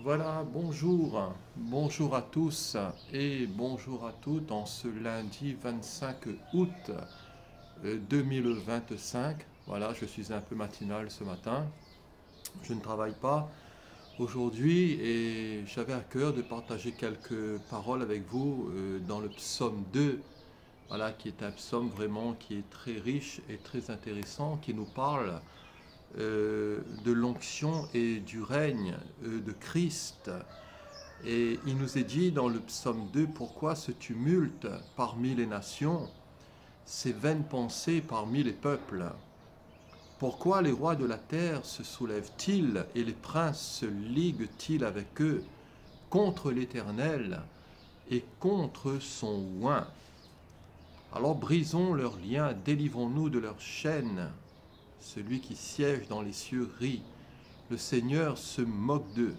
Voilà, bonjour à tous et bonjour à toutes en ce lundi 25 août 2025. Voilà, je suis un peu matinal ce matin. Je ne travaille pas aujourd'hui et j'avais à cœur de partager quelques paroles avec vous dans le psaume 2. Voilà, qui est un psaume vraiment qui est très riche et très intéressant, qui nous parle de l'onction et du règne de Christ. Et il nous est dit dans le psaume 2, pourquoi ce tumulte parmi les nations, ces vaines pensées parmi les peuples? Pourquoi les rois de la terre se soulèvent-ils et les princes se liguent-ils avec eux contre l'Éternel et contre son oint? Alors brisons leurs liens, délivrons-nous de leurs chaînes. Celui qui siège dans les cieux rit, le Seigneur se moque d'eux.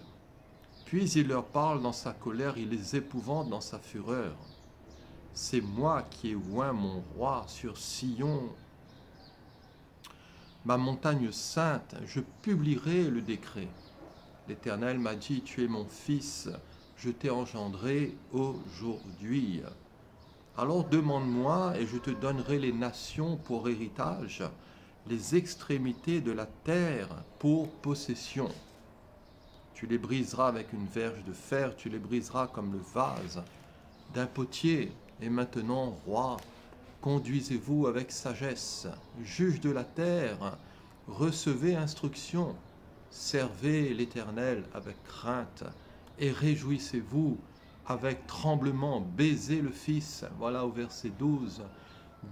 Puis il leur parle dans sa colère, il les épouvante dans sa fureur. C'est moi qui ai oint mon roi sur Sion, ma montagne sainte, je publierai le décret. L'Éternel m'a dit, tu es mon fils, je t'ai engendré aujourd'hui. Alors demande-moi et je te donnerai les nations pour héritage, les extrémités de la terre pour possession. Tu les briseras avec une verge de fer, tu les briseras comme le vase d'un potier. Et maintenant, roi, conduisez-vous avec sagesse, juge de la terre, recevez instruction, servez l'Éternel avec crainte et réjouissez-vous avec tremblement, baisez le Fils, voilà au verset 12,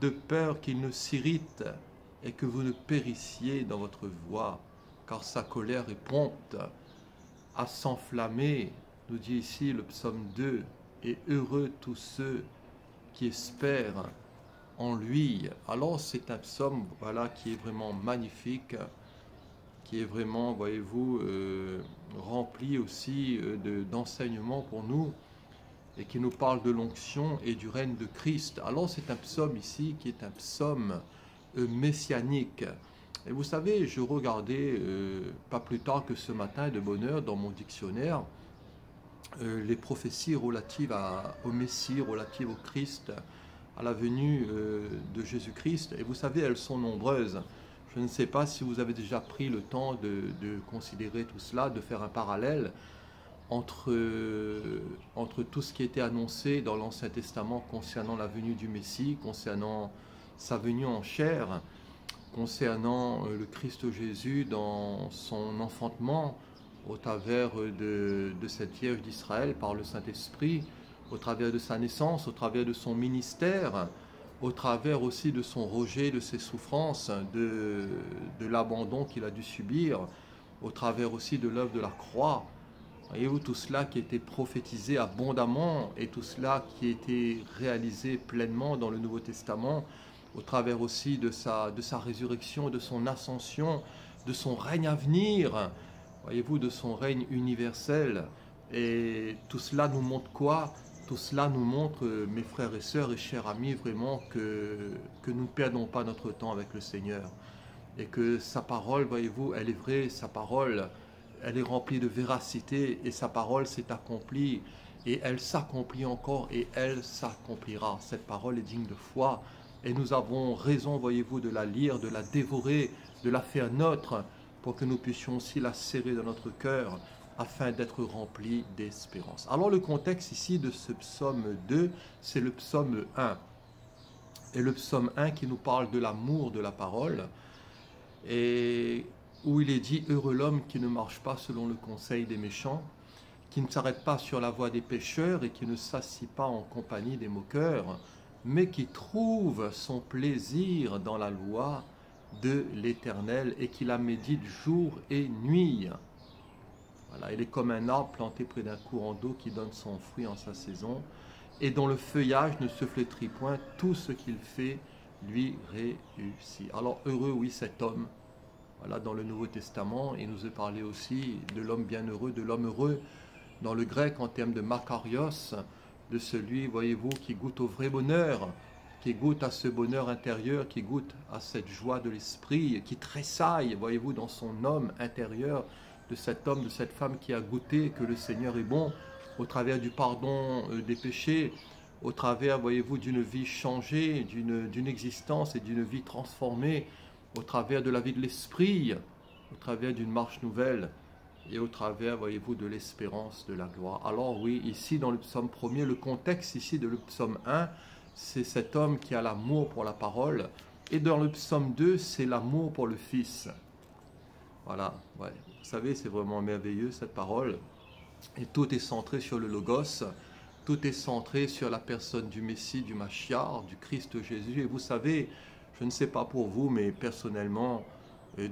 de peur qu'il ne s'irrite et que vous ne périssiez dans votre voie, car sa colère est prompte à s'enflammer, nous dit ici le psaume 2, et heureux tous ceux qui espèrent en lui. Alors c'est un psaume voilà, qui est vraiment magnifique, qui est vraiment, voyez-vous, rempli aussi d'enseignements pour nous, et qui nous parle de l'onction et du règne de Christ. Alors c'est un psaume ici qui est un psaume messianique. Et vous savez, je regardais pas plus tard que ce matin de bonne heure dans mon dictionnaire les prophéties relatives au Messie, relatives au Christ, à la venue de Jésus-Christ. Et vous savez, elles sont nombreuses. Je ne sais pas si vous avez déjà pris le temps de considérer tout cela, de faire un parallèle entre tout ce qui était annoncé dans l'Ancien Testament concernant la venue du Messie, concernant sa venue en chair, concernant le Christ Jésus dans son enfantement au travers de cette Vierge d'Israël par le Saint-Esprit, au travers de sa naissance, au travers de son ministère, au travers aussi de son rejet, de ses souffrances, de l'abandon qu'il a dû subir, au travers aussi de l'œuvre de la croix. Voyez-vous, tout cela qui a été prophétisé abondamment et tout cela qui a été réalisé pleinement dans le Nouveau Testament, au travers aussi de sa résurrection, de son ascension, de son règne à venir, voyez-vous, de son règne universel. Et tout cela nous montre quoi? Tout cela nous montre, mes frères et sœurs et chers amis, vraiment que nous ne perdons pas notre temps avec le Seigneur. Et que sa parole, voyez-vous, elle est vraie, sa parole, elle est remplie de véracité et sa parole s'est accomplie et elle s'accomplit encore et elle s'accomplira. Cette parole est digne de foi et nous avons raison, voyez-vous, de la lire, de la dévorer, de la faire nôtre pour que nous puissions aussi la serrer dans notre cœur afin d'être remplis d'espérance. Alors le contexte ici de ce psaume 2, c'est le psaume 1. Et le psaume 1 qui nous parle de l'amour de la parole et où il est dit « Heureux l'homme qui ne marche pas selon le conseil des méchants, qui ne s'arrête pas sur la voie des pécheurs et qui ne s'assit pas en compagnie des moqueurs, mais qui trouve son plaisir dans la loi de l'Éternel et qui la médite jour et nuit. » Voilà, il est comme un arbre planté près d'un courant d'eau qui donne son fruit en sa saison et dont le feuillage ne se flétrit point, tout ce qu'il fait lui réussit. Alors heureux, oui, cet homme. Voilà, dans le Nouveau Testament, il nous est parlé aussi de l'homme bienheureux, de l'homme heureux, dans le grec en termes de makarios, de celui, voyez-vous, qui goûte au vrai bonheur, qui goûte à ce bonheur intérieur, qui goûte à cette joie de l'esprit, qui tressaille, voyez-vous, dans son homme intérieur, de cet homme, de cette femme qui a goûté que le Seigneur est bon, au travers du pardon des péchés, au travers, voyez-vous, d'une vie changée, d'une existence et d'une vie transformée, au travers de la vie de l'esprit, au travers d'une marche nouvelle et au travers, voyez-vous, de l'espérance de la gloire. Alors oui, ici dans le psaume 1er, le contexte ici de le psaume 1, c'est cet homme qui a l'amour pour la parole, et dans le psaume 2, c'est l'amour pour le Fils. Voilà, ouais. Vous savez, c'est vraiment merveilleux cette parole, et tout est centré sur le Logos, tout est centré sur la personne du Messie, du Machiar, du Christ Jésus, et vous savez, je ne sais pas pour vous, mais personnellement,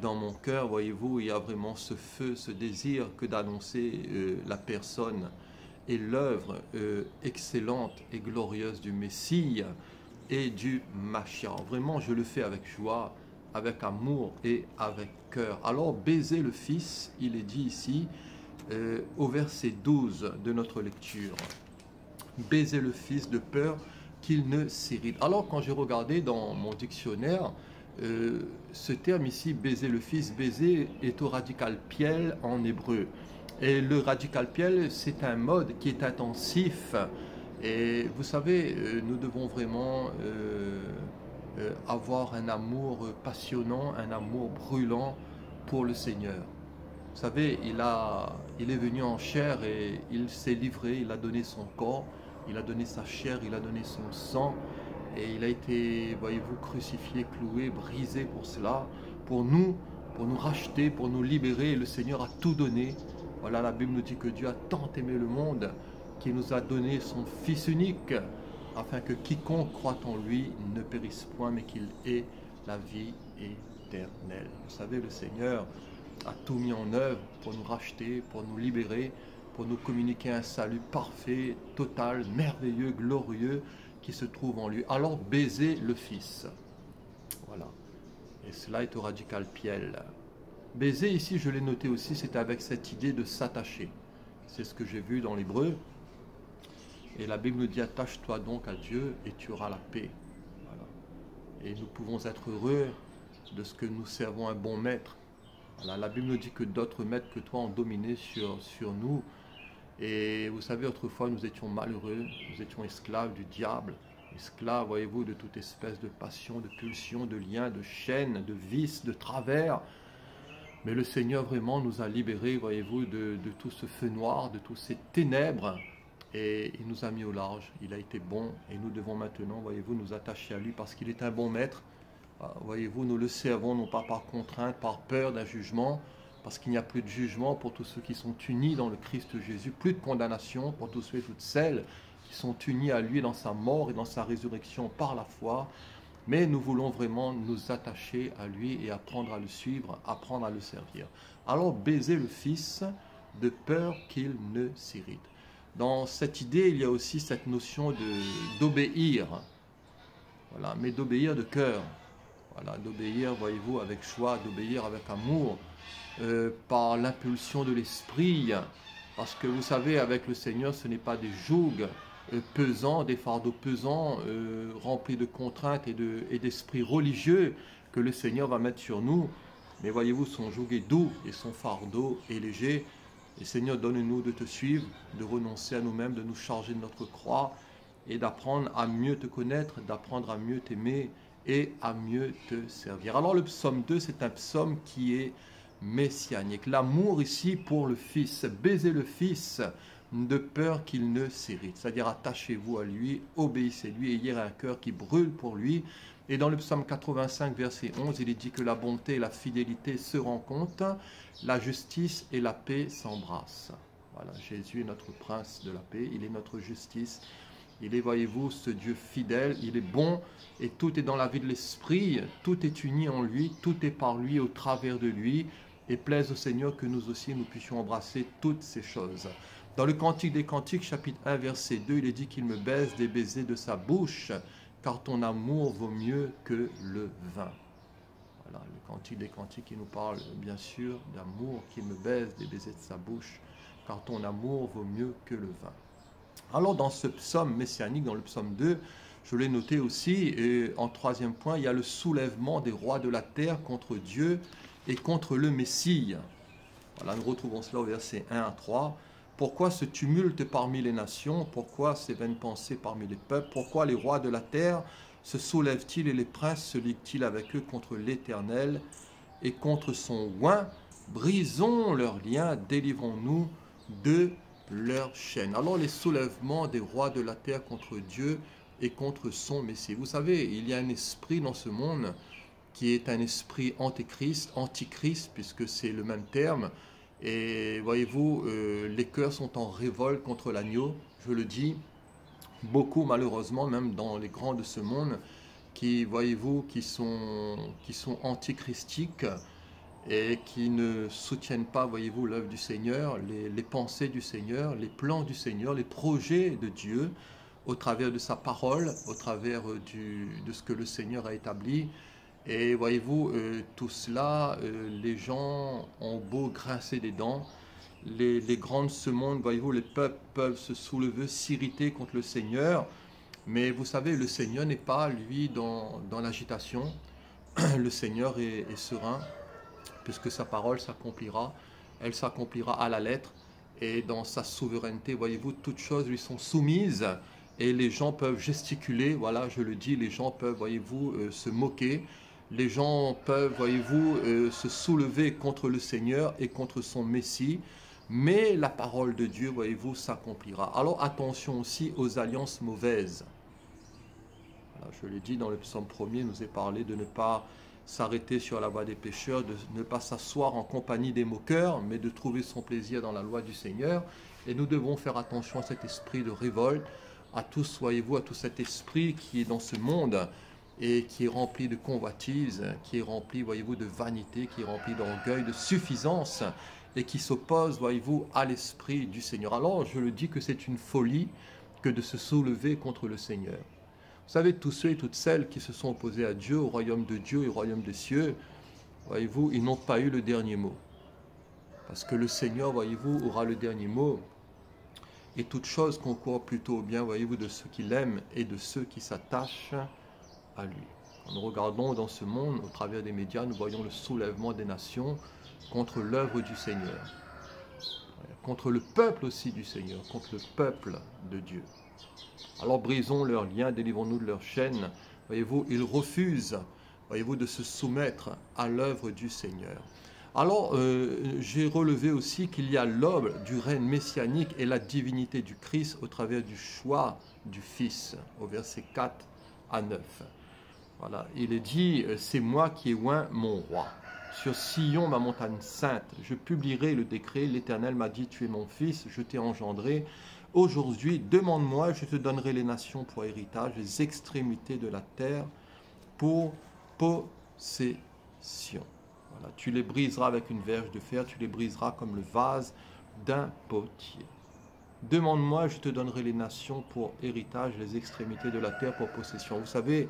dans mon cœur, voyez-vous, il y a vraiment ce feu, ce désir que d'annoncer la personne et l'œuvre excellente et glorieuse du Messie et du Machiar. Vraiment, je le fais avec joie, avec amour et avec cœur. Alors, baiser le Fils, il est dit ici, au verset 12 de notre lecture. Baiser le Fils de peur qu'il ne s'irrite. Alors, quand j'ai regardé dans mon dictionnaire, ce terme ici, baiser le Fils, baiser est au radical piel en hébreu. Et le radical piel, c'est un mode qui est intensif. Et vous savez, nous devons vraiment avoir un amour passionnant, un amour brûlant pour le Seigneur. Vous savez, il est venu en chair et il s'est livré, il a donné son corps, il a donné sa chair, il a donné son sang. Et il a été, voyez-vous, crucifié, cloué, brisé pour cela, pour nous racheter, pour nous libérer. Et le Seigneur a tout donné. Voilà, la Bible nous dit que Dieu a tant aimé le monde qu'il nous a donné son Fils unique, afin que quiconque croit en lui ne périsse point, mais qu'il ait la vie éternelle. Vous savez, le Seigneur a tout mis en œuvre pour nous racheter, pour nous libérer, pour nous communiquer un salut parfait, total, merveilleux, glorieux, qui se trouve en lui. Alors baiser le Fils. Voilà. Et cela est au radical piel. Baiser ici, je l'ai noté aussi, c'est avec cette idée de s'attacher. C'est ce que j'ai vu dans l'hébreu. Et la Bible nous dit, attache-toi donc à Dieu et tu auras la paix. Voilà. Et nous pouvons être heureux de ce que nous servons un bon maître. Voilà. La Bible nous dit que d'autres maîtres que toi ont dominé sur nous. Et vous savez, autrefois, nous étions malheureux, nous étions esclaves du diable, esclaves, voyez-vous, de toute espèce de passion, de pulsion, de lien, de chaîne, de vice, de travers. Mais le Seigneur vraiment nous a libérés, voyez-vous, de tout ce feu noir, de toutes ces ténèbres. Et il nous a mis au large, il a été bon. Et nous devons maintenant, voyez-vous, nous attacher à lui parce qu'il est un bon maître. Voyez-vous, nous le servons non pas par contrainte, par peur d'un jugement, parce qu'il n'y a plus de jugement pour tous ceux qui sont unis dans le Christ Jésus, plus de condamnation pour tous ceux et toutes celles qui sont unis à lui dans sa mort et dans sa résurrection par la foi. Mais nous voulons vraiment nous attacher à lui et apprendre à le suivre, apprendre à le servir. Alors baiser le Fils de peur qu'il ne s'irrite. Dans cette idée, il y a aussi cette notion d'obéir. Voilà, mais d'obéir de cœur. Voilà, d'obéir, voyez-vous, avec choix, d'obéir avec amour. Par l'impulsion de l'esprit, parce que vous savez, avec le Seigneur, ce n'est pas des jougs pesants, des fardeaux pesants, remplis de contraintes et d'esprits religieux que le Seigneur va mettre sur nous, mais voyez-vous, son joug est doux et son fardeau est léger. Et Seigneur, donne-nous de te suivre, de renoncer à nous-mêmes, de nous charger de notre croix et d'apprendre à mieux te connaître, d'apprendre à mieux t'aimer et à mieux te servir. Alors le psaume 2, c'est un psaume qui est messianique. L'amour ici pour le Fils, baiser le Fils de peur qu'il ne s'irrite. C'est-à-dire attachez-vous à lui, obéissez-lui, ayez un cœur qui brûle pour lui. Et dans le psaume 85, verset 11, il est dit que la bonté et la fidélité se rencontrent, la justice et la paix s'embrassent. Voilà, Jésus est notre prince de la paix, il est notre justice. Il est, voyez-vous, ce Dieu fidèle, il est bon et tout est dans la vie de l'esprit, tout est uni en lui, tout est par lui, au travers de lui. Et plaise au Seigneur que nous aussi, nous puissions embrasser toutes ces choses. Dans le Cantique des Cantiques, chapitre 1, verset 2, il est dit qu'il me baise des baisers de sa bouche, car ton amour vaut mieux que le vin. Voilà, le Cantique des Cantiques qui nous parle, bien sûr, d'amour, qu'il me baise des baisers de sa bouche, car ton amour vaut mieux que le vin. Alors, dans ce psaume messianique, dans le psaume 2, je l'ai noté aussi, et en troisième point, il y a le soulèvement des rois de la terre contre Dieu et contre le Messie. Voilà, nous retrouvons cela au verset 1 à 3. Pourquoi ce tumulte parmi les nations? Pourquoi ces vaines pensées parmi les peuples? Pourquoi les rois de la terre se soulèvent-ils et les princes se liguent-ils avec eux contre l'Éternel et contre son oint? Brisons leurs liens, délivrons-nous de leurs chaînes. Alors les soulèvements des rois de la terre contre Dieu et contre son Messie. Vous savez, il y a un esprit dans ce monde qui est un esprit antichrist, puisque c'est le même terme. Et voyez-vous, les cœurs sont en révolte contre l'agneau, je le dis. Beaucoup, malheureusement, même dans les grands de ce monde, qui, voyez-vous, qui sont antichristiques et qui ne soutiennent pas, voyez-vous, l'œuvre du Seigneur, les pensées du Seigneur, les plans du Seigneur, les projets de Dieu, au travers de sa parole, au travers de ce que le Seigneur a établi. Et voyez-vous, tout cela, les gens ont beau grincer des dents, les grands de ce monde, voyez-vous, les peuples peuvent se soulever, s'irriter contre le Seigneur, mais vous savez, le Seigneur n'est pas, lui, dans l'agitation. Le Seigneur est serein, puisque sa parole s'accomplira, elle s'accomplira à la lettre, et dans sa souveraineté, voyez-vous, toutes choses lui sont soumises, et les gens peuvent gesticuler, voilà, je le dis, les gens peuvent, voyez-vous, se moquer. Les gens peuvent, voyez-vous, se soulever contre le Seigneur et contre son Messie, mais la parole de Dieu, voyez-vous, s'accomplira. Alors attention aussi aux alliances mauvaises. Voilà, je l'ai dit dans le psaume 1er, nous est parlé de ne pas s'arrêter sur la voie des pécheurs, de ne pas s'asseoir en compagnie des moqueurs, mais de trouver son plaisir dans la loi du Seigneur. Et nous devons faire attention à cet esprit de révolte, à tous, voyez-vous, à tout cet esprit qui est dans ce monde, et qui est rempli de convoitise, qui est rempli, voyez-vous, de vanité, qui est rempli d'orgueil, de suffisance, et qui s'oppose, voyez-vous, à l'esprit du Seigneur. Alors, je le dis que c'est une folie que de se soulever contre le Seigneur. Vous savez, tous ceux et toutes celles qui se sont opposés à Dieu, au royaume de Dieu et au royaume des cieux, voyez-vous, ils n'ont pas eu le dernier mot. Parce que le Seigneur, voyez-vous, aura le dernier mot. Et toute chose concourt plutôt au bien, voyez-vous, de ceux qui l'aiment et de ceux qui s'attachent à lui. Quand nous regardons dans ce monde, au travers des médias, nous voyons le soulèvement des nations contre l'œuvre du Seigneur, contre le peuple aussi du Seigneur, contre le peuple de Dieu. Alors brisons leurs liens, délivrons-nous de leurs chaînes. Voyez-vous, ils refusent, voyez-vous, de se soumettre à l'œuvre du Seigneur. Alors, j'ai relevé aussi qu'il y a l'œuvre du règne messianique et la divinité du Christ au travers du choix du Fils, au verset 4 à 9. Voilà, il est dit, c'est moi qui ai oint mon roi. Sur Sion, ma montagne sainte, je publierai le décret. L'Éternel m'a dit, tu es mon fils, je t'ai engendré. Aujourd'hui, demande-moi, je te donnerai les nations pour héritage, les extrémités de la terre pour possession. Voilà, tu les briseras avec une verge de fer, tu les briseras comme le vase d'un potier. Demande-moi, je te donnerai les nations pour héritage, les extrémités de la terre pour possession. Vous savez,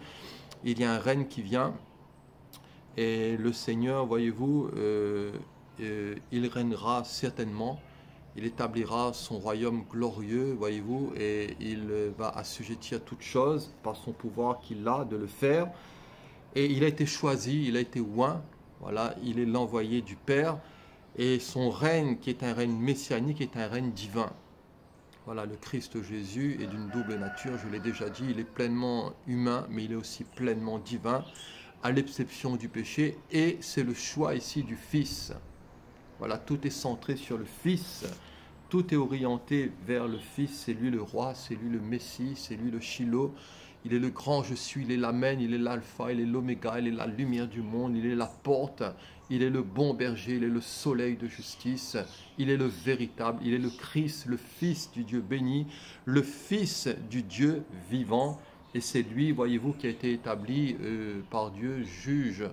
il y a un règne qui vient et le Seigneur, voyez-vous, il régnera certainement. Il établira son royaume glorieux, voyez-vous, et il va assujettir toutes choses par son pouvoir qu'il a de le faire. Et il a été choisi, il a été oint, voilà, il est l'envoyé du Père. Et son règne, qui est un règne messianique, est un règne divin. Voilà, le Christ Jésus est d'une double nature, je l'ai déjà dit, il est pleinement humain, mais il est aussi pleinement divin, à l'exception du péché, et c'est le choix ici du Fils. Voilà, tout est centré sur le Fils, tout est orienté vers le Fils, c'est lui le roi, c'est lui le Messie, c'est lui le Shiloh, il est le grand je suis, il est l'Amen, il est l'Alpha, il est l'Oméga, il est la lumière du monde, il est la porte, il est le bon berger, il est le soleil de justice, il est le véritable, il est le Christ, le Fils du Dieu béni, le Fils du Dieu vivant, et c'est lui, voyez-vous, qui a été établi par Dieu, juge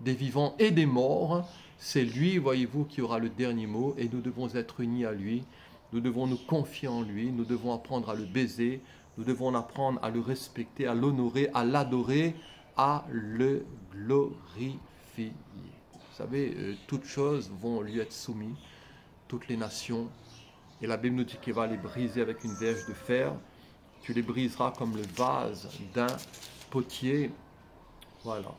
des vivants et des morts. C'est lui, voyez-vous, qui aura le dernier mot, et nous devons être unis à lui, nous devons nous confier en lui, nous devons apprendre à le baiser, nous devons apprendre à le respecter, à l'honorer, à l'adorer, à le glorifier. Vous savez, toutes choses vont lui être soumises, toutes les nations, et la Bible nous dit qu'il va les briser avec une verge de fer. Tu les briseras comme le vase d'un potier. Voilà.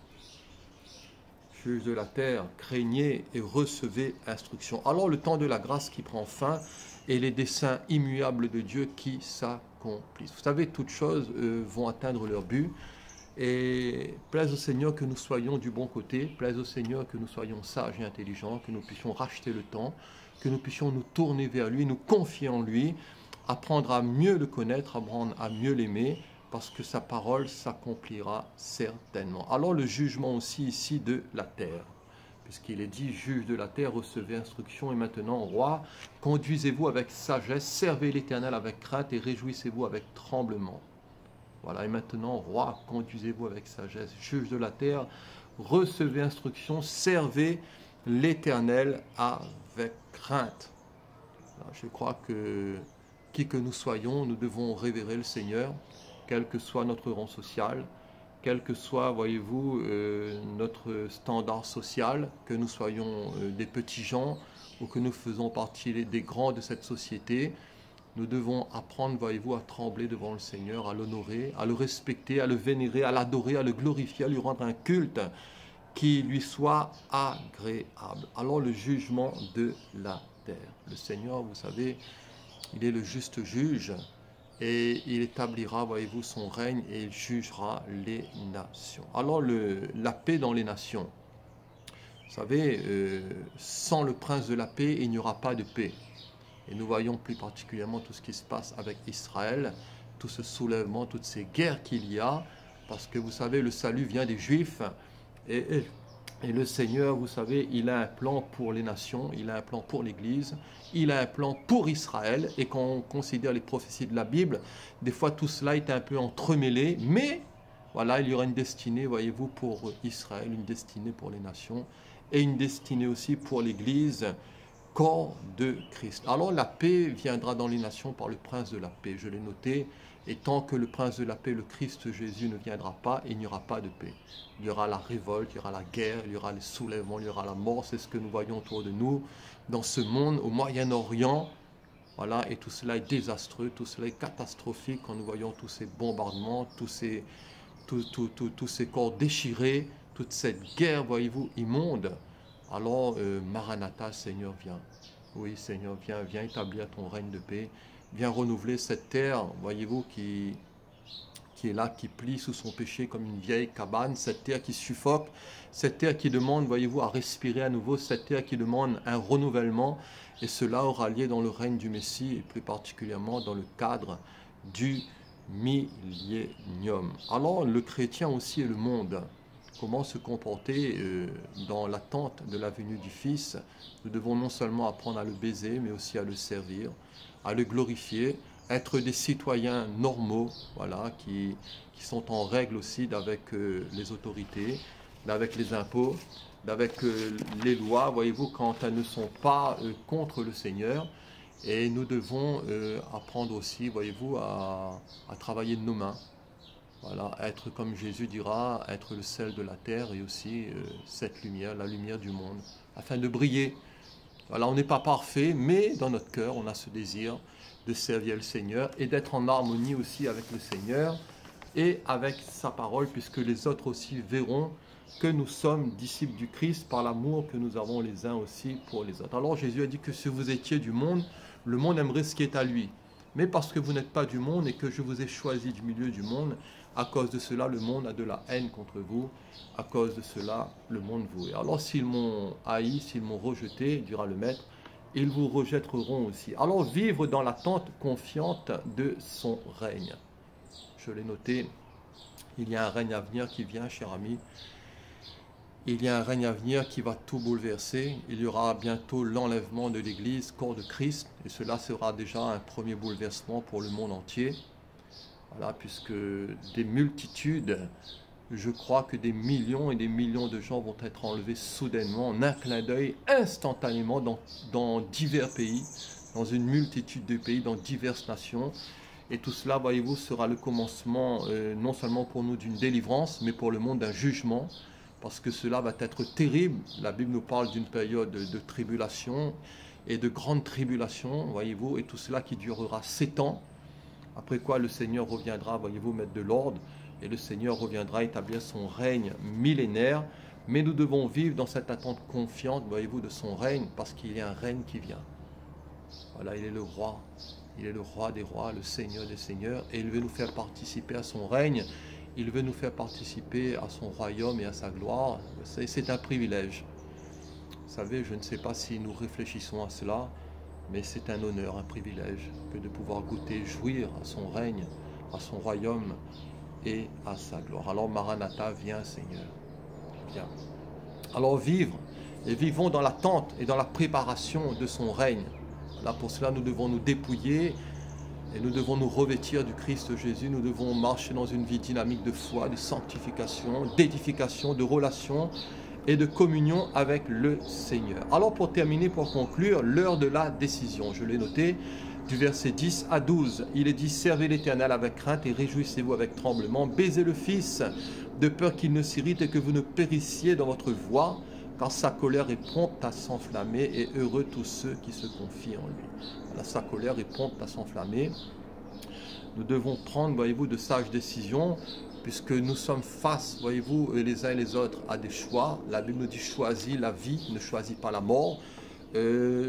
juges de la terre, craignez et recevez instruction. Alors le temps de la grâce qui prend fin et les desseins immuables de Dieu qui s'accomplissent. Vous savez, toutes choses vont atteindre leur but. Et plaise au Seigneur que nous soyons du bon côté, plaise au Seigneur que nous soyons sages et intelligents, que nous puissions racheter le temps, que nous puissions nous tourner vers lui, nous confier en lui, apprendre à mieux le connaître, apprendre à mieux l'aimer, parce que sa parole s'accomplira certainement. Alors le jugement aussi ici de la terre, puisqu'il est dit, juge de la terre, recevez instruction, et maintenant, roi, conduisez-vous avec sagesse, servez l'Éternel avec crainte et réjouissez-vous avec tremblement. Voilà, et maintenant, roi, conduisez-vous avec sagesse, juge de la terre, recevez instruction, servez l'Éternel avec crainte. Alors, je crois que qui que nous soyons, nous devons révérer le Seigneur, quel que soit notre rang social, quel que soit, voyez-vous, notre standard social, que nous soyons des petits gens ou que nous faisons partie des grands de cette société. Nous devons apprendre, voyez-vous, à trembler devant le Seigneur, à l'honorer, à le respecter, à le vénérer, à l'adorer, à le glorifier, à lui rendre un culte qui lui soit agréable. Alors le jugement de la terre. Le Seigneur, vous savez, il est le juste juge et il établira, voyez-vous, son règne et il jugera les nations. Alors la paix dans les nations. Vous savez, sans le prince de la paix, il n'y aura pas de paix. Et nous voyons plus particulièrement tout ce qui se passe avec Israël, tout ce soulèvement, toutes ces guerres qu'il y a, parce que vous savez, le salut vient des Juifs, et le Seigneur, vous savez, il a un plan pour les nations, il a un plan pour l'Église, il a un plan pour Israël, et quand on considère les prophéties de la Bible, des fois tout cela est un peu entremêlé, mais voilà, il y aura une destinée, voyez-vous, pour Israël, une destinée pour les nations, et une destinée aussi pour l'Église, corps de Christ. Alors la paix viendra dans les nations par le prince de la paix, je l'ai noté, et tant que le prince de la paix, le Christ Jésus ne viendra pas, il n'y aura pas de paix. Il y aura la révolte, il y aura la guerre, il y aura les soulèvements, il y aura la mort, c'est ce que nous voyons autour de nous, dans ce monde, au Moyen-Orient, voilà, et tout cela est désastreux, tout cela est catastrophique quand nous voyons tous ces bombardements, tous ces corps déchirés, toute cette guerre, voyez-vous, immonde. Alors, Maranatha, Seigneur, viens. Oui, Seigneur, viens, viens établir ton règne de paix. Viens renouveler cette terre, voyez-vous, qui est là, qui plie sous son péché comme une vieille cabane. Cette terre qui suffoque, cette terre qui demande, voyez-vous, à respirer à nouveau. Cette terre qui demande un renouvellement. Et cela aura lieu dans le règne du Messie, et plus particulièrement dans le cadre du millénium. Alors, le chrétien aussi et le monde. Comment se comporter dans l'attente de la venue du Fils. Nous devons non seulement apprendre à le baiser, mais aussi à le servir, à le glorifier, être des citoyens normaux, voilà, qui sont en règle aussi avec les autorités, avec les impôts, avec les lois, voyez-vous, quand elles ne sont pas contre le Seigneur. Et nous devons apprendre aussi, voyez-vous, à travailler de nos mains. Voilà, être comme Jésus dira, être le sel de la terre et aussi cette lumière, la lumière du monde, afin de briller. Voilà, on n'est pas parfait, mais dans notre cœur, on a ce désir de servir le Seigneur et d'être en harmonie aussi avec le Seigneur et avec sa parole, puisque les autres aussi verront que nous sommes disciples du Christ par l'amour que nous avons les uns aussi pour les autres. Alors Jésus a dit que si vous étiez du monde, le monde aimerait ce qui est à lui. Mais parce que vous n'êtes pas du monde et que je vous ai choisi du milieu du monde, à cause de cela, le monde a de la haine contre vous. À cause de cela, le monde vous hait. Alors s'ils m'ont haï, s'ils m'ont rejeté, dira le Maître, ils vous rejetteront aussi. Alors vivre dans l'attente confiante de son règne. Je l'ai noté, il y a un règne à venir qui vient, cher ami. Il y a un règne à venir qui va tout bouleverser. Il y aura bientôt l'enlèvement de l'Église, corps de Christ, et cela sera déjà un premier bouleversement pour le monde entier. Voilà, puisque des multitudes, je crois que des millions et des millions de gens vont être enlevés soudainement, en un clin d'œil, instantanément, dans divers pays, dans une multitude de pays, dans diverses nations. Et tout cela, voyez-vous, sera le commencement, non seulement pour nous d'une délivrance, mais pour le monde d'un jugement, parce que cela va être terrible. La Bible nous parle d'une période de tribulation et de grande tribulation, voyez-vous, et tout cela qui durera 7 ans. Après quoi le Seigneur reviendra, voyez-vous, mettre de l'ordre, et le Seigneur reviendra établir son règne millénaire, Mais nous devons vivre dans cette attente confiante, voyez-vous, de son règne, parce qu'il y a un règne qui vient. Voilà, il est le roi. Il est le roi des rois, le Seigneur des seigneurs, et il veut nous faire participer à son règne. Il veut nous faire participer à son royaume et à sa gloire. C'est un privilège. Vous savez, je ne sais pas si nous réfléchissons à cela, mais c'est un honneur, un privilège que de pouvoir goûter, jouir à son règne, à son royaume et à sa gloire. Alors Maranatha, viens Seigneur, viens. Alors vivre, et vivons dans l'attente et dans la préparation de son règne. Là, pour cela, nous devons nous dépouiller et nous devons nous revêtir du Christ Jésus. Nous devons marcher dans une vie dynamique de foi, de sanctification, d'édification, de relation et de communion avec le Seigneur. Alors pour terminer, pour conclure, l'heure de la décision. Je l'ai noté du verset 10 à 12. Il est dit, servez l'Éternel avec crainte et réjouissez-vous avec tremblement. Baisez le Fils de peur qu'il ne s'irrite et que vous ne périssiez dans votre voie, car sa colère est prompte à s'enflammer et heureux tous ceux qui se confient en lui. Voilà, sa colère est prompte à s'enflammer. Nous devons prendre, voyez-vous, de sages décisions, puisque nous sommes face, voyez-vous, les uns et les autres à des choix. La Bible nous dit choisis la vie, ne choisis pas la mort.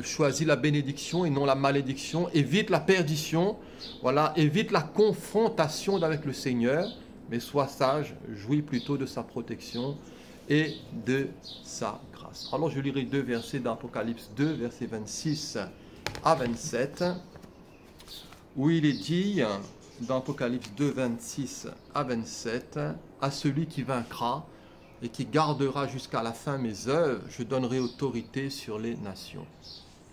Choisis la bénédiction et non la malédiction. Évite la perdition. Voilà, évite la confrontation avec le Seigneur, mais sois sage, jouis plutôt de sa protection et de sa grâce. Alors je lirai deux versets d'Apocalypse 2, versets 26 à 27, où il est dit, dans Apocalypse 2, 26 à 27, « À celui qui vaincra et qui gardera jusqu'à la fin mes œuvres, je donnerai autorité sur les nations. »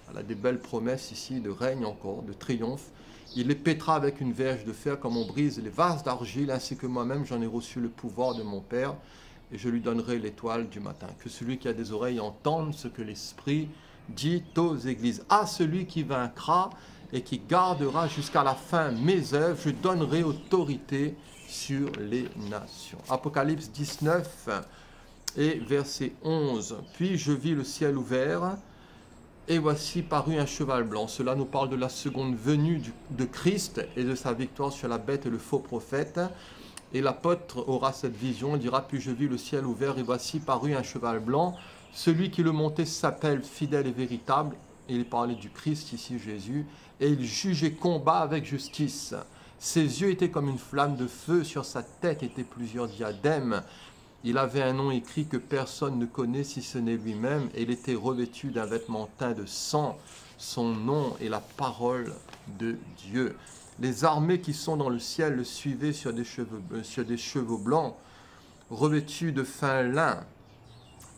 Voilà des belles promesses ici de règne encore, de triomphe. « Il les pétera avec une verge de fer comme on brise les vases d'argile, ainsi que moi-même j'en ai reçu le pouvoir de mon Père, et je lui donnerai l'étoile du matin. » Que celui qui a des oreilles entende ce que l'Esprit dit aux églises. « À celui qui vaincra et qui gardera jusqu'à la fin mes œuvres, je donnerai autorité sur les nations. » Apocalypse 19 et verset 11. « Puis je vis le ciel ouvert, et voici parut un cheval blanc. » Cela nous parle de la seconde venue de Christ et de sa victoire sur la bête et le faux prophète. Et l'apôtre aura cette vision, il dira, « Puis je vis le ciel ouvert, et voici parut un cheval blanc. Celui qui le montait s'appelle fidèle et véritable. » Et il parlait du Christ, ici Jésus. « Et il jugeait combat avec justice. Ses yeux étaient comme une flamme de feu, sur sa tête étaient plusieurs diadèmes. Il avait un nom écrit que personne ne connaît si ce n'est lui-même, et il était revêtu d'un vêtement teint de sang. Son nom est la parole de Dieu. Les armées qui sont dans le ciel le suivaient sur des chevaux blancs, revêtus de fin lin,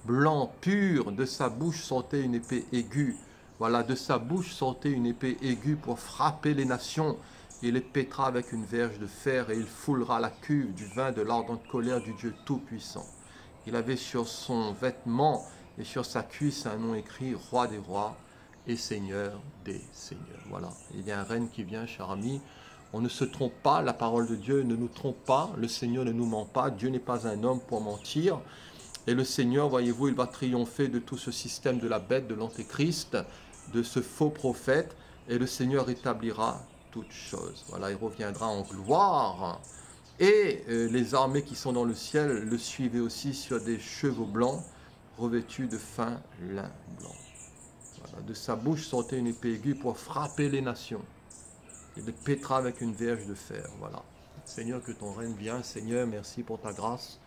blanc pur. De sa bouche sortait une épée aiguë. Voilà, de sa bouche sortait une épée aiguë pour frapper les nations. Il les pétera avec une verge de fer, et il foulera la cuve du vin de l'ardente colère du Dieu Tout-Puissant. Il avait sur son vêtement et sur sa cuisse un nom écrit, Roi des rois et Seigneur des seigneurs. Voilà, il y a un règne qui vient, cher ami. On ne se trompe pas, la parole de Dieu ne nous trompe pas, le Seigneur ne nous ment pas, Dieu n'est pas un homme pour mentir. Et le Seigneur, voyez-vous, il va triompher de tout ce système de la bête, de l'antéchrist, de ce faux prophète, et le Seigneur rétablira toutes choses. Voilà, il reviendra en gloire. Et les armées qui sont dans le ciel le suivaient aussi sur des chevaux blancs, revêtus de fin lin blanc. Voilà, de sa bouche sortait une épée aiguë pour frapper les nations. Il les pétera avec une verge de fer. Voilà. Seigneur, que ton règne vienne. Seigneur, merci pour ta grâce.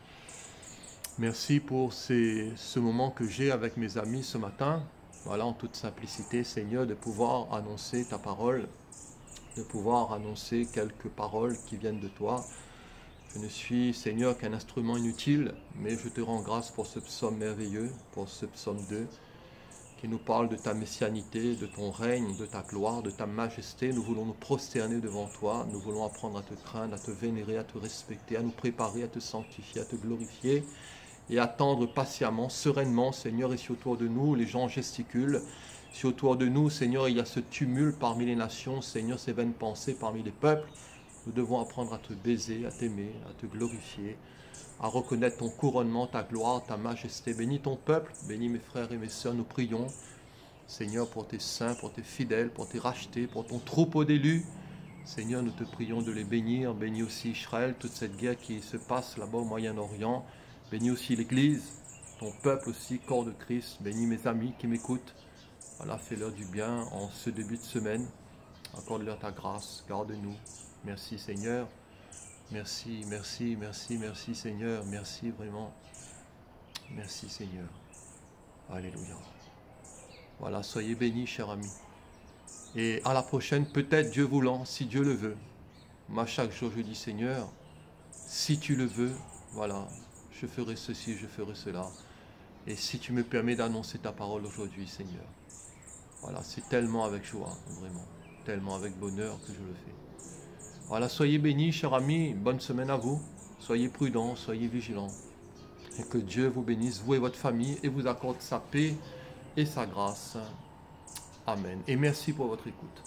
Merci pour ce moment que j'ai avec mes amis ce matin. Voilà, en toute simplicité, Seigneur, de pouvoir annoncer ta parole, de pouvoir annoncer quelques paroles qui viennent de toi. Je ne suis, Seigneur, qu'un instrument inutile, mais je te rends grâce pour ce psaume merveilleux, pour ce psaume 2, qui nous parle de ta messianité, de ton règne, de ta gloire, de ta majesté. Nous voulons nous prosterner devant toi, nous voulons apprendre à te craindre, à te vénérer, à te respecter, à nous préparer, à te sanctifier, à te glorifier, et attendre patiemment, sereinement, Seigneur. Et si autour de nous, les gens gesticulent, si autour de nous, Seigneur, il y a ce tumulte parmi les nations, Seigneur, ces vaines pensées parmi les peuples, nous devons apprendre à te baiser, à t'aimer, à te glorifier, à reconnaître ton couronnement, ta gloire, ta majesté. Bénis ton peuple, bénis mes frères et mes sœurs, nous prions, Seigneur, pour tes saints, pour tes fidèles, pour tes rachetés, pour ton troupeau d'élus. Seigneur, nous te prions de les bénir. Bénis aussi Israël, toute cette guerre qui se passe là-bas au Moyen-Orient. Bénis aussi l'Église, ton peuple aussi, corps de Christ. Bénis mes amis qui m'écoutent. Voilà, fais-leur du bien en ce début de semaine. Accorde-leur ta grâce, garde-nous. Merci Seigneur. Merci, merci, merci, merci Seigneur. Merci vraiment. Merci Seigneur. Alléluia. Voilà, soyez bénis, chers amis. Et à la prochaine, peut-être Dieu voulant, si Dieu le veut. Moi, chaque jour, je dis Seigneur, si tu le veux, voilà, je ferai ceci, je ferai cela. Et si tu me permets d'annoncer ta parole aujourd'hui, Seigneur. Voilà, c'est tellement avec joie, vraiment. Tellement avec bonheur que je le fais. Voilà, soyez bénis, chers amis. Bonne semaine à vous. Soyez prudents, soyez vigilants. Et que Dieu vous bénisse, vous et votre famille, et vous accorde sa paix et sa grâce. Amen. Et merci pour votre écoute.